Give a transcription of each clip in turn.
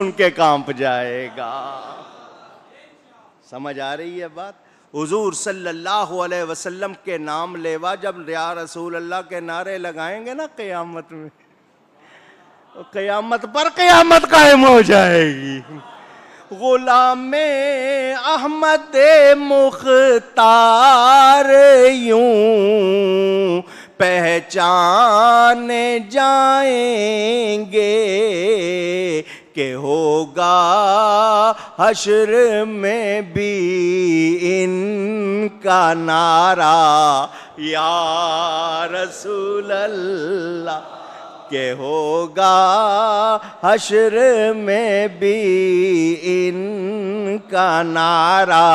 उनके कांप जाएगा। समझ आ रही है बात? हुजूर सल्लल्लाहु अलैहि वसल्लम के नाम लेवा जब या रसूल अल्लाह के नारे लगाएंगे ना क़यामत में, तो क़यामत पर क़यामत कायम हो जाएगी। गुलामे अहमद मुख्तार यूं पहचाने जाएंगे कि होगा हश्र में भी इनका नारा या रसूल अल्लाह, के होगा हश्र में भी इनका नारा।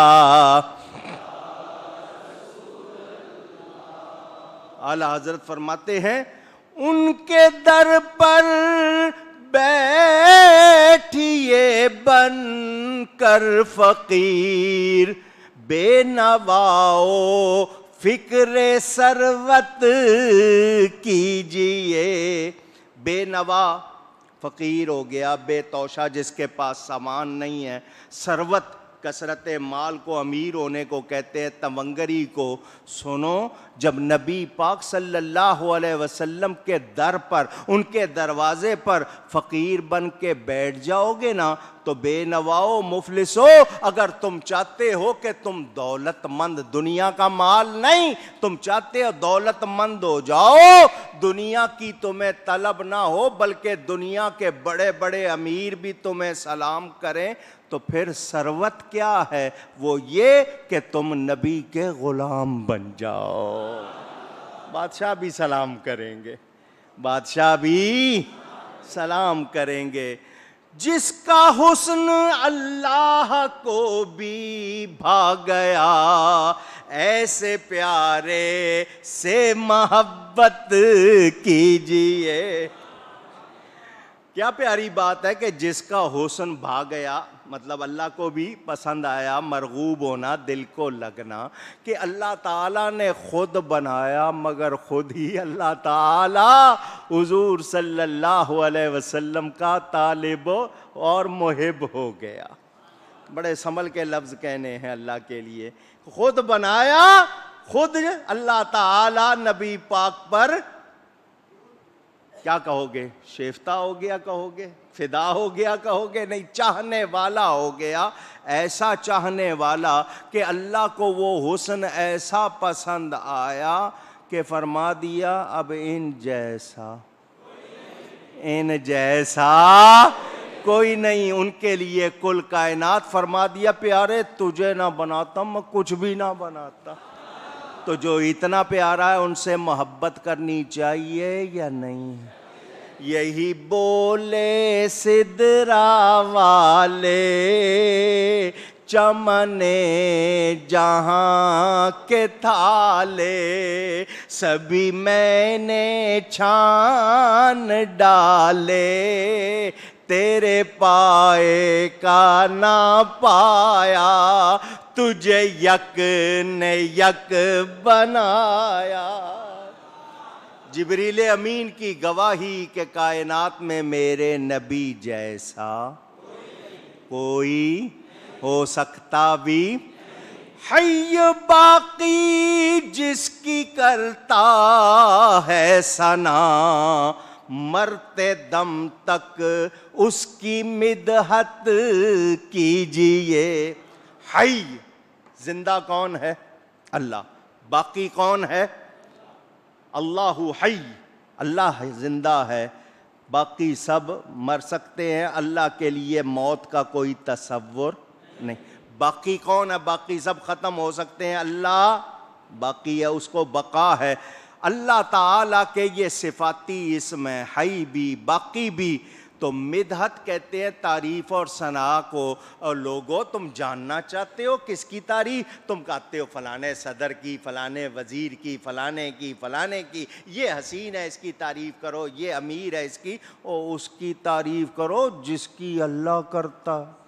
आला हजरत फरमाते हैं उनके दर पर बैठिए बन कर फकीर, बेनवाओ फिक्रे सरवत कीजिए। बेनवा फकीर हो गया, बेतौशा जिसके पास सामान नहीं है। सरवत कसरत माल को अमीर होने को कहते हैं, तमंगरी को। सुनो, जब नबी पाक सल्लल्लाहु अलैहि वसल्लम के दर पर, उनके दरवाजे पर फ़कीर बन के बैठ जाओगे ना, तो बेनवाओ मुफलिसो, अगर तुम चाहते हो कि तुम दौलतमंद, दुनिया का माल नहीं, तुम चाहते हो दौलतमंद हो जाओ, दुनिया की तुम्हें तलब ना हो, बल्कि दुनिया के बड़े बड़े अमीर भी तुम्हें सलाम करें, तो फिर सरवत क्या है? वो ये कि तुम नबी के गुलाम बन जाओ। बादशाह भी सलाम करेंगे, बादशाह भी सलाम करेंगे। जिसका हुस्न अल्लाह को भी भा गया, ऐसे प्यारे से मोहब्बत कीजिए। क्या प्यारी बात है कि जिसका हुस्न भा गया, मतलब अल्लाह को भी पसंद आया, मरगूब होना, दिल को लगना, कि अल्लाह ताला ने खुद बनाया, मगर खुद ही अल्लाह ताला हुजूर सल्लल्लाहु अलैहि वसल्लम का तालिब और मुहिब हो गया। बड़े संभल के लफ्ज़ कहने हैं अल्लाह के लिए। खुद बनाया, खुद अल्लाह ताला नबी पाक पर क्या कहोगे? शेफ्ता हो गया कहोगे? फिदा हो गया कहोगे? नहीं, चाहने वाला हो गया। ऐसा चाहने वाला कि अल्लाह को वो हुस्न ऐसा पसंद आया कि फरमा दिया अब इन जैसा कोई नहीं। उनके लिए कुल कायनात फरमा दिया प्यारे तुझे ना बनाता मैं कुछ भी ना बनाता। तो जो इतना प्यारा है उनसे मोहब्बत करनी चाहिए या नहीं? यही बोले सिदरा वाले चमने जहाँ के थाले, सभी मैंने छान डाले, तेरे पाए का ना पाया, तुझे यक ने यक बनाया। जिब्रील अमीन की गवाही के कायनात में मेरे नबी जैसा कोई हो सकता भी। हय्य बाकी जिसकी करता है सना, मरते दम तक उसकी मिदहत कीजिए। हय, जिंदा कौन है? अल्लाह। बाकी कौन है? अल्लाहु हय, अल्लाह जिंदा है, बाकी सब मर सकते हैं। अल्लाह के लिए मौत का कोई तसव्वुर नहीं। बाकी कौन है? बाकी सब खत्म हो सकते हैं, अल्लाह बाकी है, उसको बका है। अल्लाह ताला के ये सिफाती इसम है, हई भी बाकी भी। तो मिदहत कहते हैं तारीफ और सना को। और लोगों, तुम जानना चाहते हो किसकी तारीफ? तुम कहते हो फलाने सदर की, फलाने वजीर की, फलाने की, फलाने की। ये हसीन है इसकी तारीफ करो, ये अमीर है इसकी, और उसकी तारीफ करो जिसकी अल्लाह करता।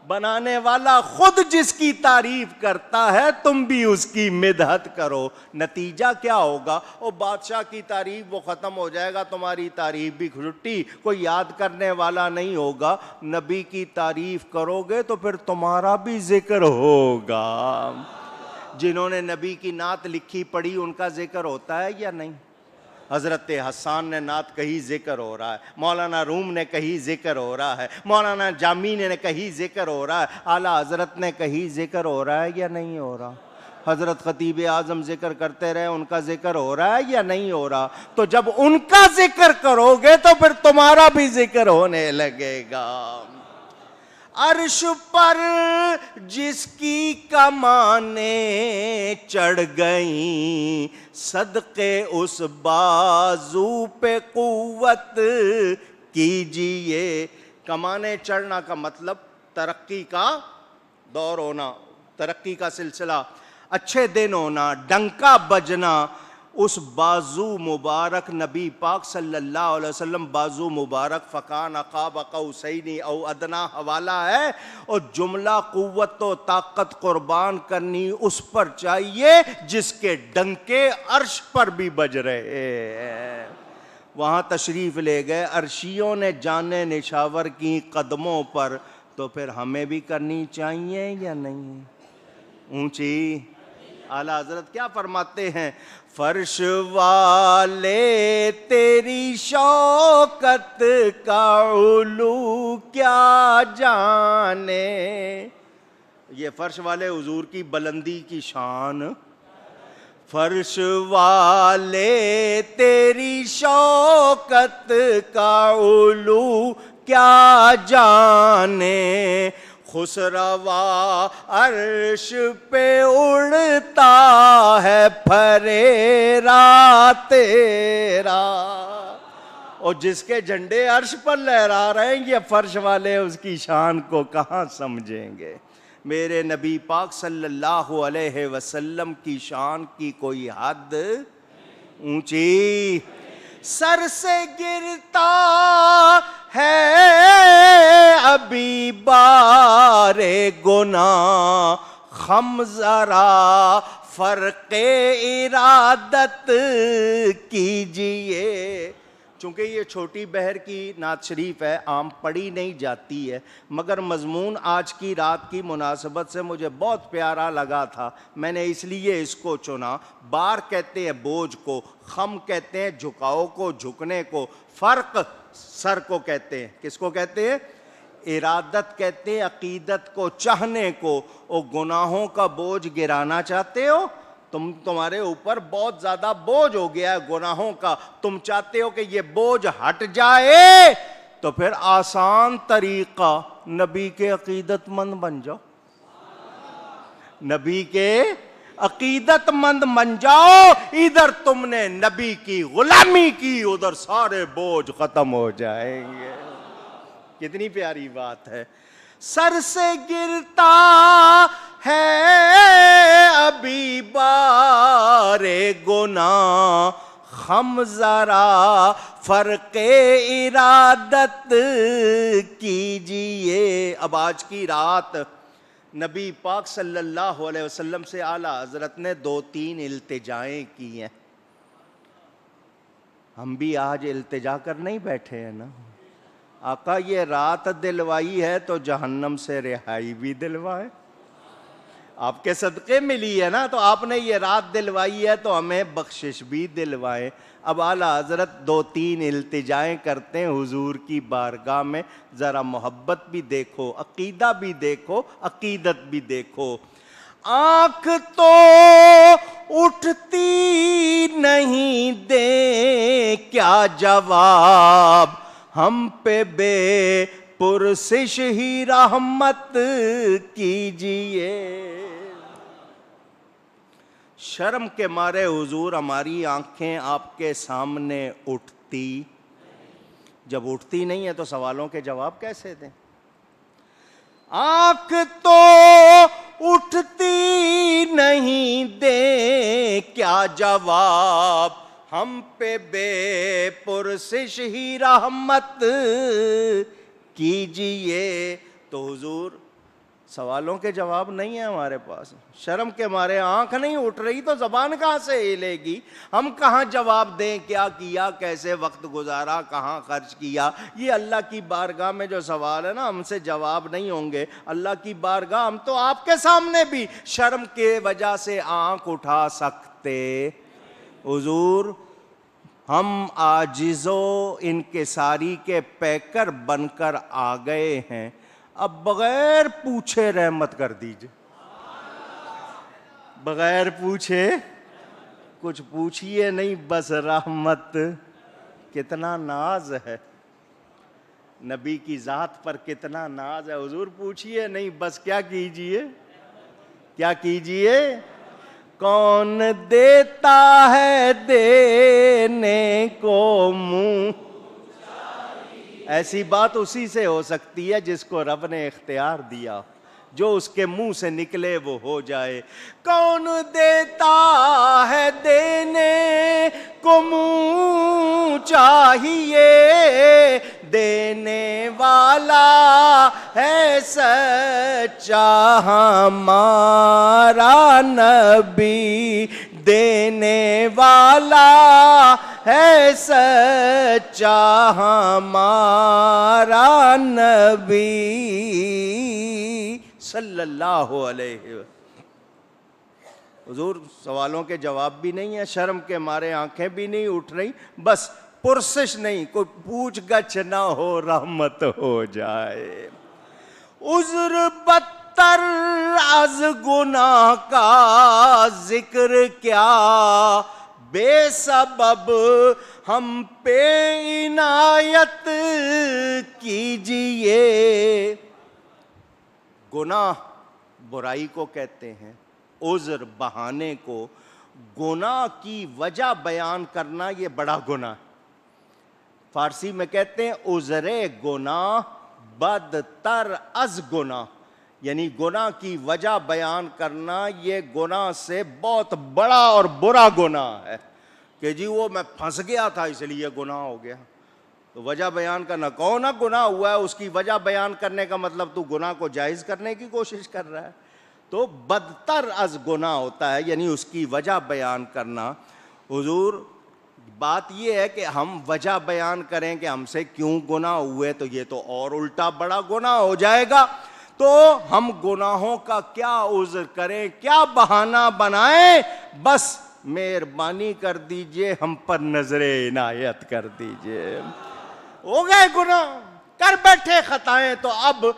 बनाने वाला खुद जिसकी तारीफ करता है तुम भी उसकी मिदहत करो। नतीजा क्या होगा? वो बादशाह की तारीफ वो ख़त्म हो जाएगा, तुम्हारी तारीफ भी छुट्टी, कोई याद करने वाला नहीं होगा। नबी की तारीफ करोगे तो फिर तुम्हारा भी जिक्र होगा। जिन्होंने नबी की नात लिखी पढ़ी उनका जिक्र होता है या नहीं? हज़रत हसन ने नात कही, जिक्र हो रहा है। मौलाना रूम ने कही, जिक्र हो रहा है। मौलाना जामी ने कही, जिक्र हो रहा है। आला हज़रत ने कही, जिक्र हो रहा है या नहीं हो रहा? हज़रत खतीब आज़म जिक्र करते रहे, उनका जिक्र हो रहा है या नहीं हो रहा? तो जब उनका जिक्र करोगे तो फिर तुम्हारा भी जिक्र होने लगेगा। अर्श पर जिसकी कमाने चढ़ गई, सदके उस बाजू पे कुव्वत कीजिए। कमाने चढ़ना का मतलब तरक्की का दौर होना, तरक्की का सिलसिला, अच्छे दिन होना, डंका बजना। उस बाजू मुबारक नबी पाक सल्लल्लाहु अलैहि वसल्लम बाजू मुबारक फ़कान अक़ाब क़ौसैनी औ अदना हवाला है। और जुमला कुव्वत व ताकत कुर्बान करनी उस पर चाहिए जिसके डंके अर्श पर भी बज रहे हैं। वहाँ तशरीफ़ ले गए, अर्शियों ने जाने निशावर की कदमों पर, तो फिर हमें भी करनी चाहिए या नहीं? ऊंची आला हज़रत क्या फरमाते हैं? फर्श वाले तेरी शौकत का उलू क्या जाने। ये फर्श वाले हुजूर की बुलंदी की शान। फर्श वाले तेरी शौकत का उलू क्या जाने। खुसरवा अर्श पे उड़ता है फरेरा तेरा। और जिसके झंडे अर्श पर लहरा रहे हैं, ये फर्श वाले उसकी शान को कहाँ समझेंगे? मेरे नबी पाक सल्लल्लाहु अलैहि वसल्लम की शान की कोई हद ऊंची। सर से गिरता है अभी बारे गुनाह, खम जरा फर्के इरादत कीजिए। चूँकि ये छोटी बहर की नात शरीफ है, आम पढ़ी नहीं जाती है, मगर मजमून आज की रात की मुनासबत से मुझे बहुत प्यारा लगा था, मैंने इसलिए इसको चुना। बार कहते हैं बोझ को, खम कहते हैं झुकाव को, झुकने को, फ़र्क सर को कहते हैं। किसको कहते हैं? इरादत कहते हैं अकीदत को, चाहने को। और गुनाहों का बोझ गिराना चाहते हो, तुम्हारे ऊपर बहुत ज़्यादा बोझ हो गया है गुनाहों का, तुम चाहते हो कि ये बोझ हट जाए, तो फिर आसान तरीका, नबी के अकीदतमंद बन जाओ। नबी के अकीदतमंद बन जाओ। इधर तुमने नबी की गुलामी की, उधर सारे बोझ खत्म हो जाएंगे। कितनी प्यारी बात है। सर से गिरता है अभी बारे गुनाह, हम जरा फर्के इरादत कीजिए। अब आज की रात नबी पाक सल्लल्लाहु अलैहि वसल्लम से आला हज़रत ने 2-3 इल्तिजाएं की हैं। हम भी आज इल्तिजा कर नहीं बैठे हैं ना, आका ये रात दिलवाई है तो जहन्नम से रिहाई भी दिलवाए। आपके सदक़े मिली है ना, तो आपने ये रात दिलवाई है तो हमें बख्शिश भी दिलवाए। अब आला हज़रत 2-3 इल्तिजाएं करते हैं हुजूर की बारगाह में। ज़रा मोहब्बत भी देखो, अकीदा भी देखो, अकीदत भी देखो। आँख तो उठती नहीं दे क्या जवाब, हम पे बेपुरसिश ही रहमत कीजिए। शर्म के मारे हुजूर हमारी आंखें आपके सामने उठती, जब उठती नहीं है तो सवालों के जवाब कैसे दें? आंख तो उठती नहीं दे क्या जवाब, हम पे बेपुरसिश ही रहमत कीजिए। तो हुजूर सवालों के जवाब नहीं है हमारे पास। शर्म के मारे आंख नहीं उठ रही तो जबान कहाँ से हिलेगी? हम कहाँ जवाब दें, क्या किया, कैसे वक्त गुजारा, कहाँ खर्च किया? ये अल्लाह की बारगाह में जो सवाल है ना, हमसे जवाब नहीं होंगे। अल्लाह की बारगाह हम तो आपके सामने भी शर्म के वजह से आंख उठा सकते। हुजूर, हम आजिज़ो इनकिसारी के पैकर बनकर आ गए हैं, अब बगैर पूछे रहमत कर दीजिए। बगैर पूछे कुछ पूछिए नहीं, बस रहमत। कितना नाज है नबी की जात पर, कितना नाज है। हुजूर पूछिए नहीं, बस क्या कीजिए, क्या कीजिए? कौन देता है देने को मुंह, ऐसी बात उसी से हो सकती है जिसको रब ने इख्तियार दिया, जो उसके मुंह से निकले वो हो जाए। कौन देता है देने को मुंह चाहिए, देने वाला है सच्चा हमारा नबी, देने वाला है सच्चा हमारा नबी सल्लल्लाहु अलैहि वसल्लम। हुजूर, सवालों के जवाब भी नहीं है, शर्म के मारे आंखें भी नहीं उठ रही, बस पुरसिश नहीं, कोई पूछ गछ ना हो, रहमत हो जाए। उज़्र बत्तर अज गुनाह का जिक्र क्या, बेसबब हम पे इनायत कीजिए। गुनाह बुराई को कहते हैं, उज़्र बहाने को, गुनाह की वजह बयान करना ये बड़ा गुनाह है। फारसी में कहते हैं उज़्रे गुनाह बदतर अज गुनाह, यानी गुनाह की वजह बयान करना ये गुनाह से बहुत बड़ा और बुरा गुनाह है। कि जी वो मैं फंस गया था इसलिए गुनाह हो गया, तो वजह बयान करना, कौन ना गुनाह हुआ है उसकी वजह बयान करने का मतलब तू गुनाह को जायज़ करने की कोशिश कर रहा है। तो बदतर अज गुनाह होता है, यानी उसकी वजह बयान करना। हुजूर, बात यह है कि हम वजह बयान करें कि हमसे क्यों गुनाह हुए, तो ये तो और उल्टा बड़ा गुनाह हो जाएगा। तो हम गुनाहों का क्या उज़्र करें, क्या बहाना बनाएं? बस मेहरबानी कर दीजिए, हम पर नजरे इनायत कर दीजिए। हो गए गुनाह, कर बैठे खताएं, तो अब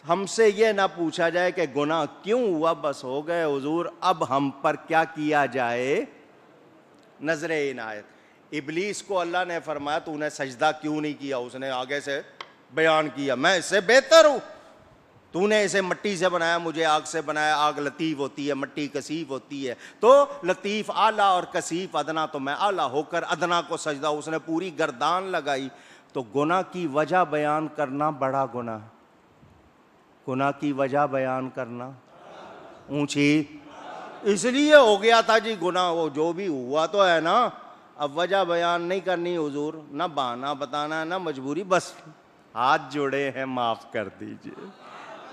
हमसे ये ना पूछा जाए कि गुनाह क्यों हुआ, बस हो गए हुजूर, अब हम पर क्या किया जाए, नजरे इनायत। इबलीस को अल्लाह ने फरमाया तूने सजदा क्यों नहीं किया, उसने आगे से बयान किया मैं इससे बेहतर हूं, तूने इसे मिट्टी से बनाया, मुझे आग से बनाया, आग लतीफ होती है, मिट्टी कसीफ होती है, तो लतीफ आला और कसीफ अदना, तो मैं आला होकर अदना को सजदा, उसने पूरी गर्दान लगाई। तो गुनाह की वजह बयान करना बड़ा गुनाह, गुनाह की वजह बयान करना ऊंची, इसलिए हो गया था जी गुनाह, वो जो भी हुआ तो है ना, अब वजह बयान नहीं करनी हुजूर, ना बहाना बताना ना मजबूरी, बस हाथ जोड़े हैं माफ कर दीजिए,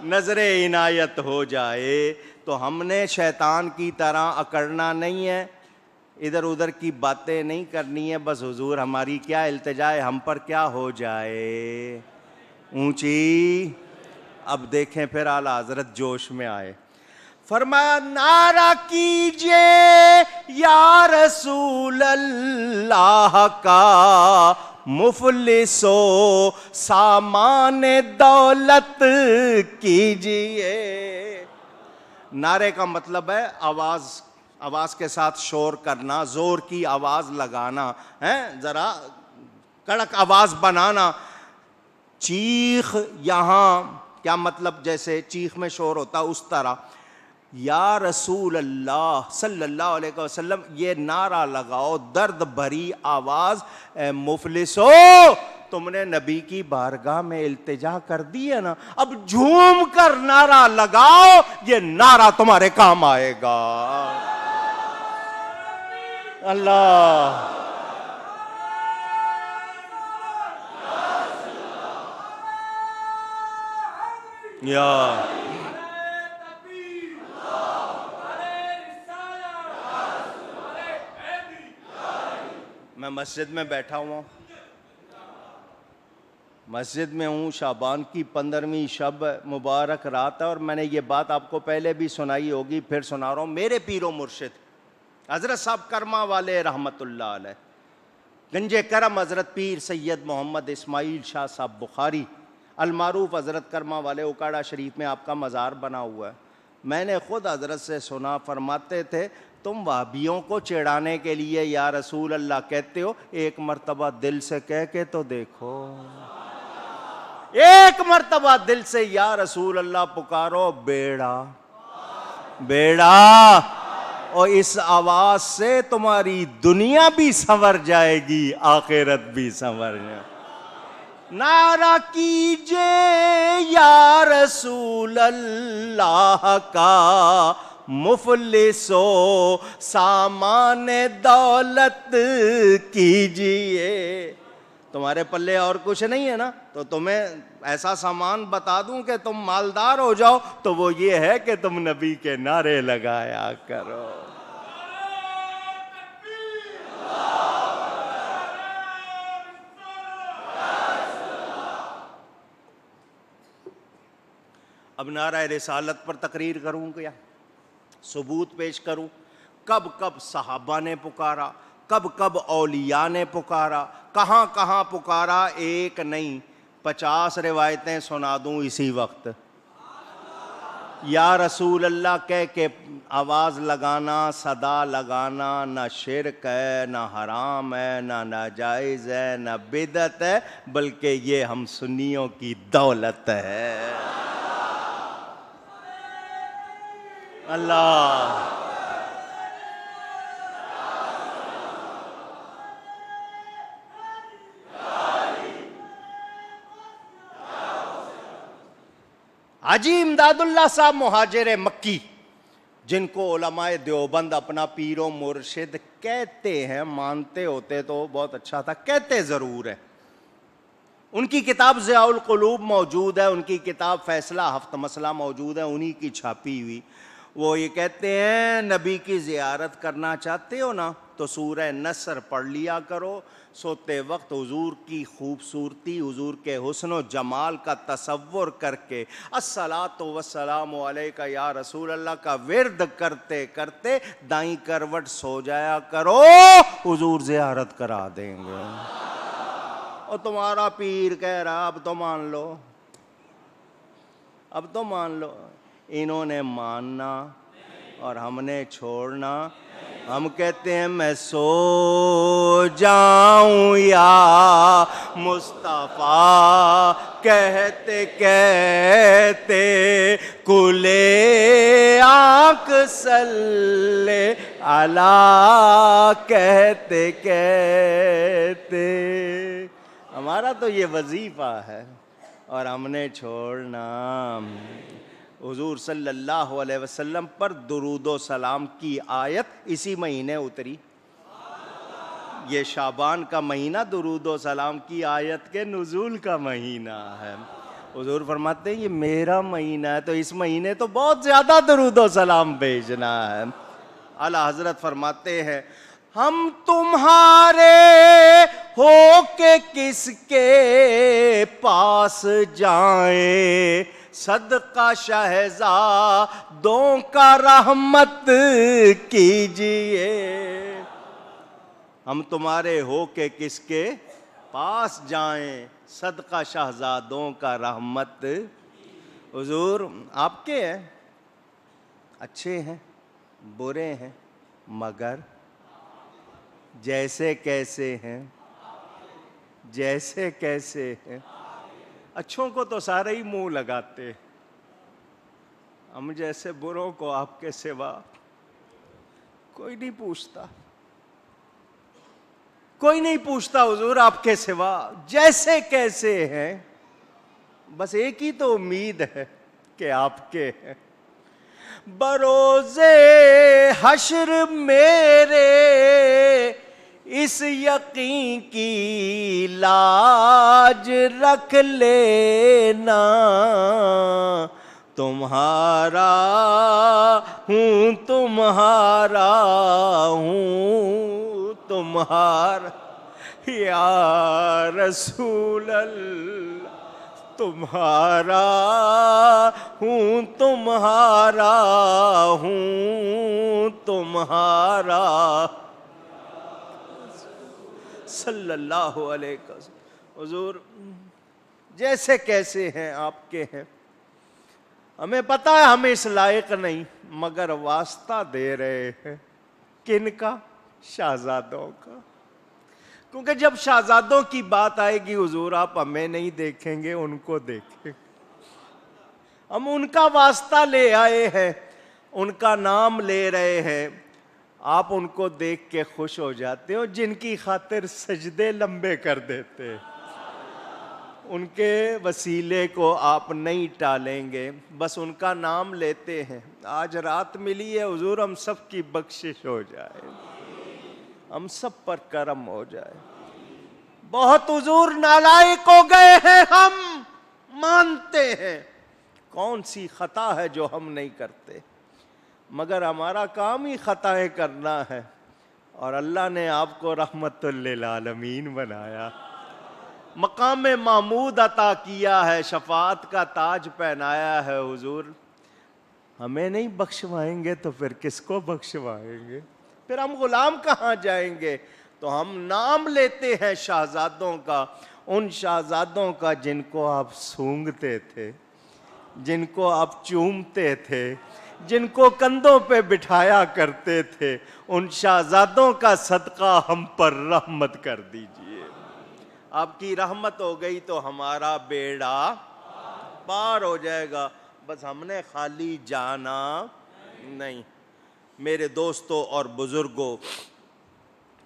नजरे इनायत हो जाए। तो हमने शैतान की तरह अकड़ना नहीं है, इधर उधर की बातें नहीं करनी है, बस हुजूर हमारी क्या इल्तिजा है, हम पर क्या हो जाए, ऊंची। अब देखें फिर आला हजरत जोश में आए, फरमाया नारा कीजिए या रसूल अल्लाह का, मुफलिसो सामान दौलत कीजिए। नारे का मतलब है आवाज, आवाज के साथ शोर करना, जोर की आवाज लगाना है, जरा कड़क आवाज बनाना। चीख, यहां क्या मतलब, जैसे चीख में शोर होता उस तरह, या रसूल अल्लाह सल्लल्लाहु अलैहि वसल्लम, ये नारा लगाओ, दर्द भरी आवाज, मुफलिसो तुमने नबी की बारगाह में इल्तिजा कर दी है ना, अब झूम कर नारा लगाओ, ये नारा तुम्हारे काम आएगा। अल्लाह या मैं मस्जिद में बैठा हुआ हूँ, मस्जिद में हूँ, शाबान की 15वीं शब मुबारक रात है, और मैंने ये बात आपको पहले भी सुनाई होगी, फिर सुना रहा हूँ। मेरे पीरो मुर्शिद हज़रत साहब करमा वाले रहमतुल्लाह अलैह, गंजे करम हज़रत पीर सैयद मोहम्मद इस्माइल शाह साहब बुखारी अलमारूफ हज़रत करमा वाले, उकाड़ा शरीफ में आपका मज़ार बना हुआ है। मैंने ख़ुद हज़रत से सुना, फरमाते थे तुम वहाबियों को चिढ़ाने के लिए या रसूल अल्लाह कहते हो, एक मर्तबा दिल से कह के तो देखो, एक मर्तबा दिल से या रसूल अल्लाह पुकारो, बेड़ा बेड़ा, और इस आवाज से तुम्हारी दुनिया भी संवर जाएगी, आखिरत भी संवर जाए। नारा कीजिए या रसूल अल्लाह का, मुफलिसो सामान दौलत कीजिए। तुम्हारे पल्ले और कुछ नहीं है ना, तो तुम्हें ऐसा सामान बता दूं कि तुम मालदार हो जाओ, तो वो ये है कि तुम नबी के नारे लगाया करो। अब नारा रिसालत पर तकरीर करूं क्या, सबूत पेश करूं? कब कब सहाबा ने पुकारा, कब कब औलिया ने पुकारा, कहाँ कहाँ पुकारा, एक नहीं 50 रिवायतें सुना दूं इसी वक्त। या रसूल अल्लाह कह के आवाज़ लगाना, सदा लगाना, ना शिरक है, ना हराम है, ना नाजायज़ है, ना बिदत है, बल्कि ये हम सुन्नियों की दौलत है। अल्लाह हाजी इमदादुल्लाह साहब मुहाजिर मक्की, जिनको उलमाए देवबंद अपना पीरो मुर्शिद कहते हैं, मानते होते तो बहुत अच्छा था, कहते ज़रूर है। उनकी किताब ज़ियाउल क़ुलूब मौजूद है, उनकी किताब फैसला हफ्त मसला मौजूद है, उन्हीं की छापी हुई। वो ये कहते हैं, नबी की ज़ियारत करना चाहते हो ना, तो सूरह नसर पढ़ लिया करो, सोते वक्त हुजूर की खूबसूरती, हुजूर के हुस्न व जमाल का तसव्वुर करके अस्सलातु वस्सलामु अलैका या रसूल अल्लाह का विर्द करते करते दाईं करवट सो जाया करो, हुजूर ज़ियारत करा देंगे। और तुम्हारा पीर कह रहा, अब तो मान लो, अब तो मान लो। इन्होंने मानना और हमने छोड़ना। हम कहते हैं मैं सो जाऊं या मुस्तफ़ा, कहते कहते कुले आँख सल्ले अला, कहते कहते। हमारा तो ये वजीफ़ा है और हमने छोड़ना। हुजूर सल्लल्लाहु अलैहि वसल्लम पर दुरूदो सलाम की आयत इसी महीने उतरी। ये शाबान का महीना दुरूदो सलाम की आयत के नुज़ूल का महीना है। हुजूर फरमाते हैं ये मेरा महीना है, तो इस महीने तो बहुत ज़्यादा दुरूदो सलाम भेजना है। आला हज़रत फरमाते हैं, हम तुम्हारे हो के किसके पास जाएं, सदका शहज़ादों का रहमत कीजिए। हम तुम्हारे हो के किसके पास जाएं, सदका शहज़ादों का रहमत। हुजूर आपके हैं, अच्छे हैं, बुरे हैं, मगर जैसे कैसे हैं, जैसे कैसे हैं। अच्छों को तो सारे ही मुंह लगाते, हम जैसे बुरों को आपके सिवा कोई नहीं पूछता, कोई नहीं पूछता हुजूर आपके सिवा, जैसे कैसे हैं। बस एक ही तो उम्मीद है कि आपके हैं। बरोज़े हश्र मेरे इस यकीन की लाज रख लेना, तुम्हारा हूँ तुम्हारा हूँ तुम्हारा। या रसूल अल्लाह, तुम्हारा हूँ तुम्हारा हूँ तुम्हारा, सल्लल्लाहु अलैहि वसल्लम। हुजूर जैसे कैसे हैं आपके हैं, हमें पता है हम इस लायक नहीं, मगर वास्ता दे रहे हैं किनका? शाहजादों का। क्योंकि जब शाहजादों की बात आएगी हुजूर, आप हमें नहीं देखेंगे, उनको देखेंगे। हम उनका वास्ता ले आए हैं, उनका नाम ले रहे हैं, आप उनको देख के खुश हो जाते हो, जिनकी खातिर सजदे लंबे कर देते हैं। उनके वसीले को आप नहीं टालेंगे, बस उनका नाम लेते हैं। आज रात मिली है हुजूर, हम सब की बख्शिश हो जाए, हम सब पर करम हो जाए। बहुत हुजूर नालायक हो गए हैं हम, मानते हैं कौन सी खता है जो हम नहीं करते, मगर हमारा काम ही खताएं करना है। और अल्लाह ने आपको रहमतुल लिल आलमीन बनाया, मकाम महमूद अता किया है, शफाअत का ताज पहनाया है। हुजूर हमें नहीं बख्शवाएंगे तो फिर किसको बख्शवाएंगे? फिर हम गुलाम कहाँ जाएंगे? तो हम नाम लेते हैं शाहजादों का, उन शाहजादों का जिनको आप सूंघते थे, जिनको आप चूमते थे, जिनको कंधों पे बिठाया करते थे, उन शाहजादों का सदका हम पर रहमत कर दीजिए। आपकी रहमत हो गई तो हमारा बेड़ा पार हो जाएगा, बस हमने खाली जाना नहीं। मेरे दोस्तों और बुजुर्गों,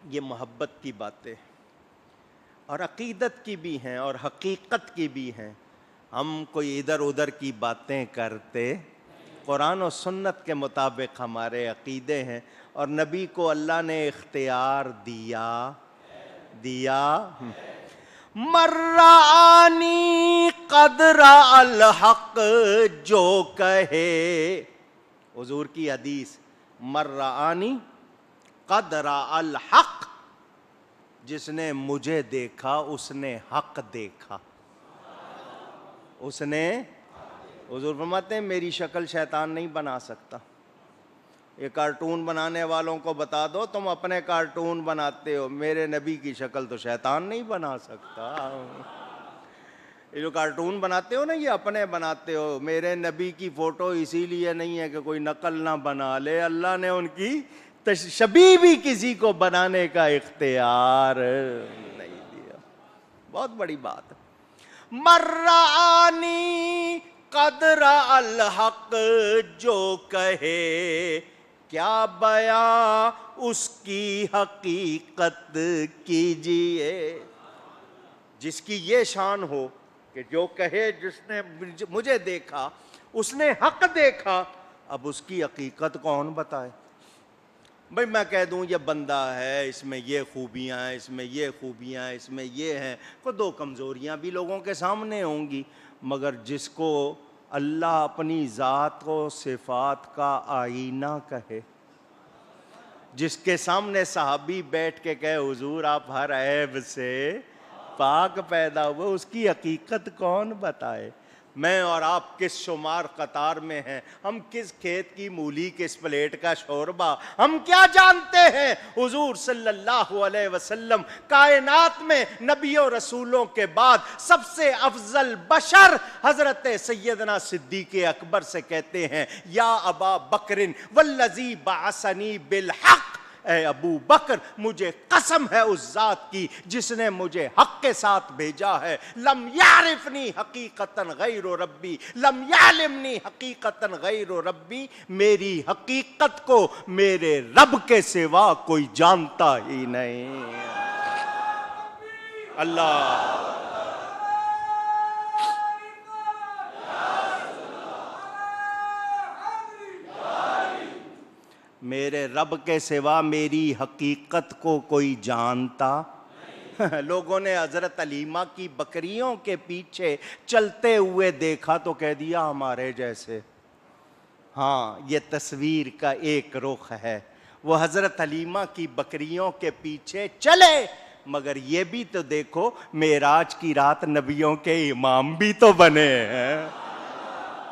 ये मोहब्बत की बातें और अकीदत की भी हैं और हकीकत की भी हैं। हम कोई इधर उधर की बातें करते, कुरान और सुन्नत के मुताबिक हमारे अकीदे हैं, और नबी को अल्लाह ने इख्तियार दिया। मर्रानी कदरा अल हक, जो कहे, हुजूर की हदीस, मर्रानी कदरा अल हक, जिसने मुझे देखा उसने हक देखा। उसने, हुजूर फरमाते हैं मेरी शक्ल शैतान नहीं बना सकता। ये कार्टून बनाने वालों को बता दो, तुम अपने कार्टून बनाते हो, मेरे नबी की शक्ल तो शैतान नहीं बना सकता। ये जो कार्टून बनाते हो ना, ये अपने बनाते हो। मेरे नबी की फोटो इसीलिए नहीं है कि कोई नकल ना बना ले, अल्लाह ने उनकी तशबीह भी किसी को बनाने का इख्तियार नहीं दिया। बहुत बड़ी बात है। मर्रानी कदरा अल हक, जो कहे क्या बयां उसकी हकीकत कीजिए। जिसकी ये शान हो कि जो कहे जिसने मुझे देखा उसने हक देखा, अब उसकी हकीकत कौन बताए? भाई मैं कह दूं ये बंदा है, इसमें ये खूबियां हैं, इसमें ये खूबियां हैं, इसमें ये हैं, को दो कमज़ोरियां भी लोगों के सामने होंगी, मगर जिसको अल्लाह अपनी ज़ात को सिफ़ात का आईना कहे, जिसके सामने सहाबी बैठ के कहे हुजूर आप हर ऐब से पाक पैदा हुए, उसकी हकीकत कौन बताए? मैं और आप किस शुमार कतार में हैं, हम किस खेत की मूली, किस प्लेट का शोरबा, हम क्या जानते हैं? हुजूर सल्लल्लाहु अलैहि वसल्लम कायनात में नबियों रसूलों के बाद सबसे अफजल बशर हजरत सैयदना सिद्दीक़ अकबर से कहते हैं, या अबा बकरिन वल्लज़ी बाअसनी बिल हक, ए अबू बकर मुझे कसम है उस जात की जिसने मुझे हक के साथ भेजा है। लम यारिफनी हकीकतन गैरो रब्बी, लम यालिमनी हकीकतन गैरो रब्बी, मेरी हकीकत को मेरे रब के सिवा कोई जानता ही नहीं। अल्लाह मेरे रब के सिवा मेरी हकीकत को कोई जानता। लोगों ने हजरत अलीमा की बकरियों के पीछे चलते हुए देखा तो कह दिया हमारे जैसे। हाँ, ये तस्वीर का एक रुख है। वो हजरत अलीमा की बकरियों के पीछे चले, मगर ये भी तो देखो मेराज की रात नबियों के इमाम भी तो बने हैं।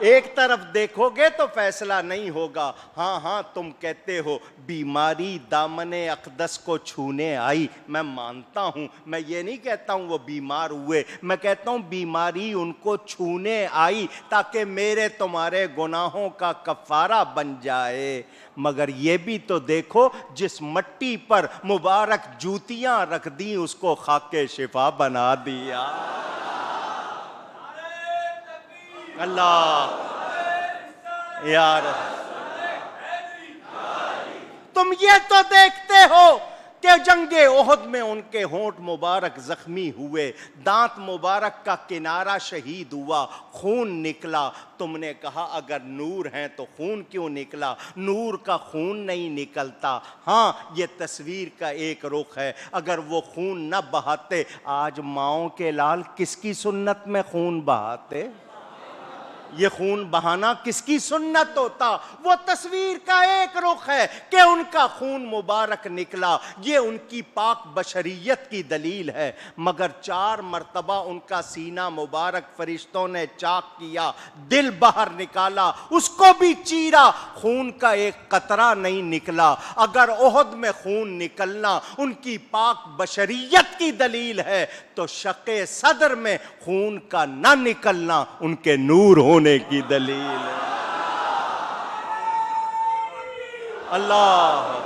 एक तरफ देखोगे तो फैसला नहीं होगा। हाँ हाँ तुम कहते हो बीमारी दामने अक़दस को छूने आई, मैं मानता हूँ, मैं ये नहीं कहता हूँ वो बीमार हुए, मैं कहता हूँ बीमारी उनको छूने आई ताकि मेरे तुम्हारे गुनाहों का कफ़ारा बन जाए। मगर ये भी तो देखो जिस मट्टी पर मुबारक जूतियाँ रख दी उसको खाके शिफा बना दिया। अल्लाह यार, तुम ये तो देखते हो कि जंगे ओहद में उनके होंठ मुबारक जख्मी हुए, दांत मुबारक का किनारा शहीद हुआ, खून निकला। तुमने कहा अगर नूर हैं तो खून क्यों निकला? नूर का खून नहीं निकलता। हाँ ये तस्वीर का एक रुख है, अगर वो खून न बहाते आज माओं के लाल किसकी सुन्नत में खून बहाते? ये खून बहाना किसकी सुन्नत होता? वो तस्वीर का एक रुख है कि उनका खून मुबारक निकला, ये उनकी पाक बशरियत की दलील है। मगर 4 मर्तबा उनका सीना मुबारक फरिश्तों ने चाक किया, दिल बाहर निकाला, उसको भी चीरा, खून का एक कतरा नहीं निकला। अगर ओहद में खून निकलना उनकी पाक बशरियत की दलील है तो शक़े सदर में खून का न निकलना उनके नूर होने की दलील है। अल्लाह,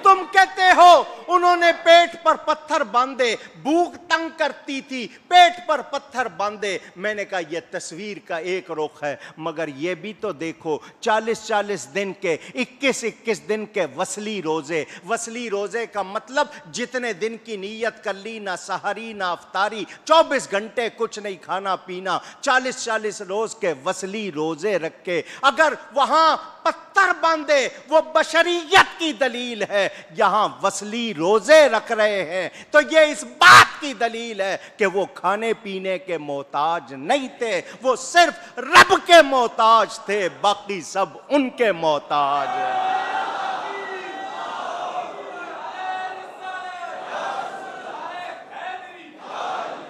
तुम कहते हो उन्होंने पेट पर पत्थर बांधे, भूख तंग करती थी, पेट पर पत्थर बांधे। मैंने कहा यह तस्वीर का एक रुख है, मगर यह भी तो देखो 40-40 दिन के, 21-21 दिन के वसली रोजे। वसली रोजे का मतलब जितने दिन की नीयत कर ली, ना सहरी ना अफ्तारी, 24 घंटे कुछ नहीं खाना पीना, 40-40 रोज के वसली रोजे रखे। अगर वहां पत्थर बांधे वो बशरियत की दलील है, यहां वसली रोजे रख रहे हैं तो ये इस बात की दलील है कि वो खाने पीने के मोहताज नहीं थे, वो सिर्फ रब के मोहताज थे, बाकी सब उनके मोहताज हैं।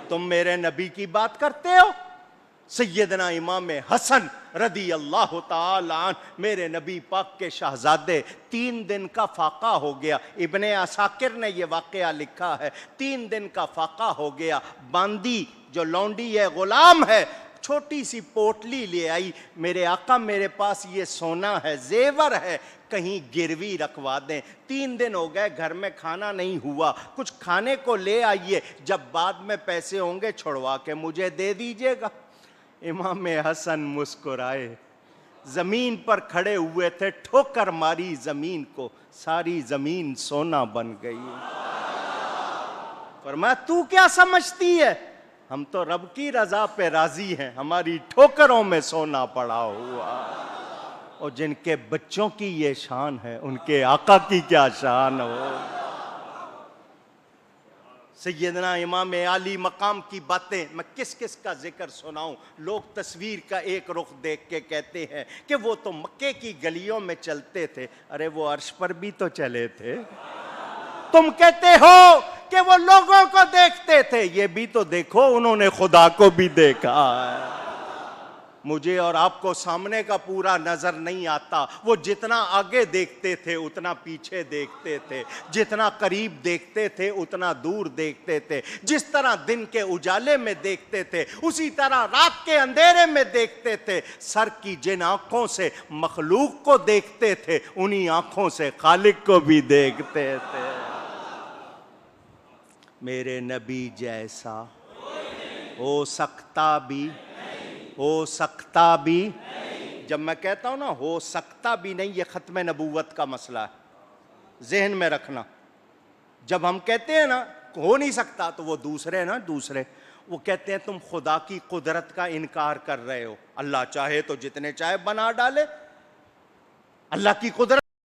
तुम मेरे नबी की बात करते हो? सैयदना इमाम हसन रदी अल्लाह ताला अन्हु, मेरे नबी पाक के शहजादे, 3 दिन का फाका हो गया। इब्ने असाकिर ने यह वाकया लिखा है, 3 दिन का फाका हो गया। बांदी जो लौंडी है, गुलाम है, छोटी सी पोटली ले आई, मेरे आका मेरे पास ये सोना है, जेवर है, कहीं गिरवी रखवा दें। 3 दिन हो गए घर में खाना नहीं हुआ, कुछ खाने को ले आइए, जब बाद में पैसे होंगे छुड़वा के मुझे दे दीजिएगा। इमाम हसन मुस्कुराए, जमीन पर खड़े हुए थे, ठोकर मारी जमीन को, सारी जमीन सोना बन गई। फरमाया तू क्या समझती है, हम तो रब की रजा पे राजी हैं, हमारी ठोकरों में सोना पड़ा हुआ। और जिनके बच्चों की ये शान है उनके आका की क्या शान हो। सैयदना इमाम आली मकाम की बातें मैं किस किस का जिक्र सुनाऊं। लोग तस्वीर का एक रुख देख के कहते हैं कि वो तो मक्के की गलियों में चलते थे, अरे वो अर्श पर भी तो चले थे। तुम कहते हो कि वो लोगों को देखते थे, ये भी तो देखो उन्होंने खुदा को भी देखा है। मुझे और आपको सामने का पूरा नजर नहीं आता, वो जितना आगे देखते थे उतना पीछे देखते थे, जितना करीब देखते थे उतना दूर देखते थे। जिस तरह दिन के उजाले में देखते थे उसी तरह रात के अंधेरे में देखते थे। सर की जिन आंखों से मखलूक को देखते थे उन्हीं आंखों से खालिक को भी देखते थे। मेरे नबी जैसा हो सकता भी, हो सकता भी नहीं। जब मैं कहता हूं ना हो सकता भी नहीं, ये खत्म नबूवत का मसला है, जहन में रखना। जब हम कहते हैं ना हो नहीं सकता तो वो दूसरे ना दूसरे वो कहते हैं तुम खुदा की कुदरत का इनकार कर रहे हो। अल्लाह चाहे तो जितने चाहे बना डाले, अल्लाह की कुदरत